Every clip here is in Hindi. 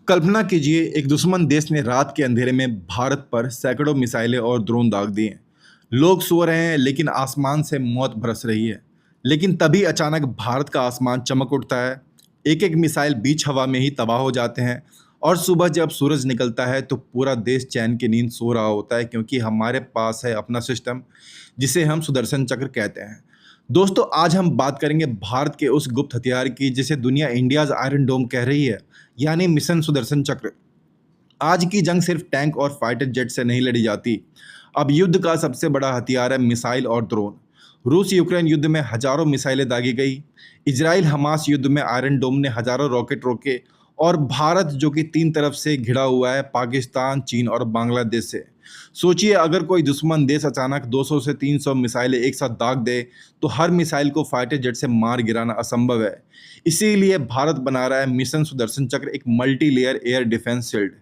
कल्पना कीजिए एक दुश्मन देश ने रात के अंधेरे में भारत पर सैकड़ों मिसाइलें और ड्रोन दाग दिए। लोग सो रहे हैं लेकिन आसमान से मौत बरस रही है। लेकिन तभी अचानक भारत का आसमान चमक उठता है। एक एक मिसाइल बीच हवा में ही तबाह हो जाते हैं। और सुबह जब सूरज निकलता है तो पूरा देश चैन की नींद सो रहा होता है, क्योंकि हमारे पास है अपना सिस्टम जिसे हम सुदर्शन चक्र कहते हैं। दोस्तों, आज हम बात करेंगे भारत के उस गुप्त हथियार की जिसे दुनिया इंडियाज आयरन डोम कह रही है, यानी मिशन सुदर्शन चक्र। आज की जंग सिर्फ टैंक और फाइटर जेट से नहीं लड़ी जाती। अब युद्ध का सबसे बड़ा हथियार है मिसाइल और ड्रोन। रूस यूक्रेन युद्ध में हजारों मिसाइलें दागी गई। इजराइल हमास युद्ध में आयरन डोम ने हजारों रॉकेट रोके। और भारत जो कि तीन तरफ से घिरा हुआ है, पाकिस्तान, चीन और बांग्लादेश से। सोचिए, अगर कोई दुश्मन देश अचानक 200 से 300 मिसाइलें एक साथ दाग दे तो हर मिसाइल को फाइटर जेट से मार गिराना असंभव है। इसीलिए भारत बना रहा है मिशन सुदर्शन चक्र, एक multi layer air defence shield.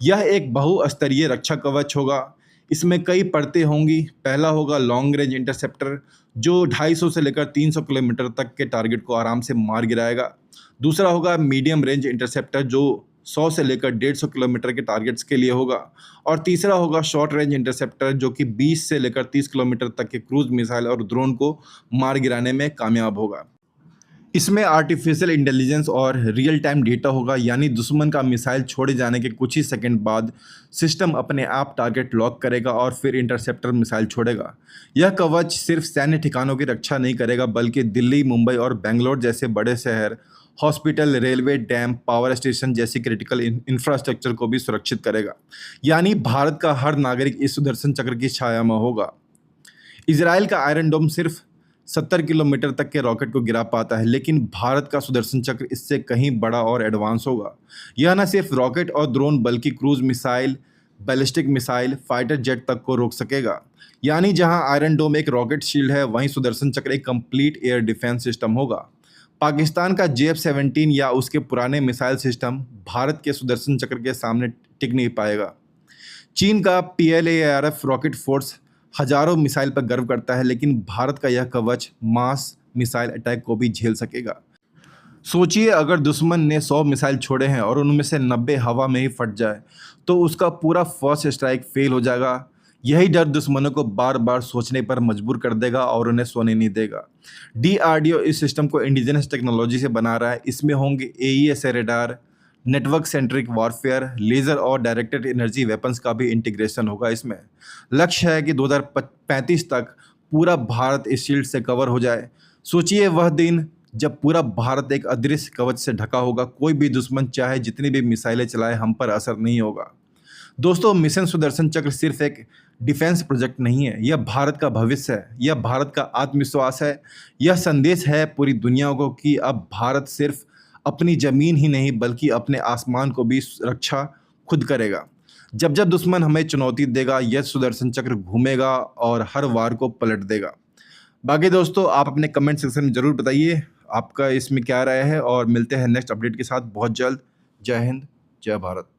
यह एक बहुस्तरीय रक्षा कवच होगा। इसमें कई परतें होंगी। पहला होगा लॉन्ग रेंज इंटरसेप्टर, जो 250 से लेकर 300 किलोमीटर तक के टारगेट को आराम से मार गिराएगा। दूसरा होगा मीडियम रेंज इंटरसेप्टर, जो 100 से लेकर 150 किलोमीटर के टारगेट्स के लिए होगा। और तीसरा होगा शॉर्ट रेंज इंटरसेप्टर, जो कि 20 से लेकर 30 किलोमीटर तक के क्रूज मिसाइल और ड्रोन को मार गिराने में कामयाब होगा। इसमें आर्टिफिशियल इंटेलिजेंस और रियल टाइम डेटा होगा, यानी दुश्मन का मिसाइल छोड़े जाने के कुछ ही सेकंड बाद सिस्टम अपने आप टारगेट लॉक करेगा और फिर इंटरसेप्टर मिसाइल छोड़ेगा। यह कवच सिर्फ सैन्य ठिकानों की रक्षा नहीं करेगा, बल्कि दिल्ली, मुंबई और बेंगलोर जैसे बड़े शहर, hospital, railway, dam, power station जैसी क्रिटिकल इंफ्रास्ट्रक्चर को भी सुरक्षित करेगा। यानी भारत का हर नागरिक इस सुदर्शन चक्र की छाया में होगा। इजराइल का आयरन डोम सिर्फ 70 किलोमीटर तक के रॉकेट को गिरा पाता है, लेकिन भारत का सुदर्शन चक्र इससे कहीं बड़ा और एडवांस होगा। यह न सिर्फ रॉकेट और ड्रोन, बल्कि cruise missile, ballistic missile, fighter jet तक को रोक सकेगा। यानी जहां आयरन डोम एक रॉकेट शील्ड है, वहीं सुदर्शन चक्र एक कंप्लीट एयर डिफेंस सिस्टम होगा। पाकिस्तान का JF-17 या उसके पुराने मिसाइल सिस्टम भारत के सुदर्शन चक्र के सामने टिक नहीं पाएगा। चीन का PLARF रॉकेट फोर्स हजारों मिसाइल पर गर्व करता है, लेकिन भारत का यह कवच मास मिसाइल अटैक को भी झेल सकेगा। सोचिए, अगर दुश्मन ने 100 मिसाइल छोड़े हैं और उनमें से 90 हवा में ही फट जाए तो उसका पूरा फर्स्ट स्ट्राइक फेल हो जाएगा। यही डर दुश्मनों को बार बार सोचने पर मजबूर कर देगा और उन्हें सोने नहीं देगा। DRDO इस सिस्टम को इंडिजिनस टेक्नोलॉजी से बना रहा है। इसमें होंगे AESA radar, network centric warfare, laser और डायरेक्टेड एनर्जी वेपन्स का भी इंटीग्रेशन होगा इसमें। लक्ष्य है कि 2035 तक पूरा भारत इस शील्ड से कवर हो जाए। सोचिए वह दिन जब पूरा भारत एक अदृश्य कवच से ढका होगा। कोई भी दुश्मन चाहे जितनी भी मिसाइलें चलाए, हम पर असर नहीं होगा। दोस्तों, मिशन सुदर्शन चक्र सिर्फ एक डिफेंस प्रोजेक्ट नहीं है, यह भारत का भविष्य है, यह भारत का आत्मविश्वास है। यह संदेश है पूरी दुनिया को कि अब भारत सिर्फ अपनी जमीन ही नहीं, बल्कि अपने आसमान को भी रक्षा खुद करेगा। जब जब दुश्मन हमें चुनौती देगा, यह सुदर्शन चक्र घूमेगा और हर वार को पलट देगा। बाकी दोस्तों, आप अपने कमेंट सेक्शन में ज़रूर बताइए आपका इसमें क्या राय है, और मिलते हैं नेक्स्ट अपडेट के साथ बहुत जल्द। जय हिंद, जय भारत।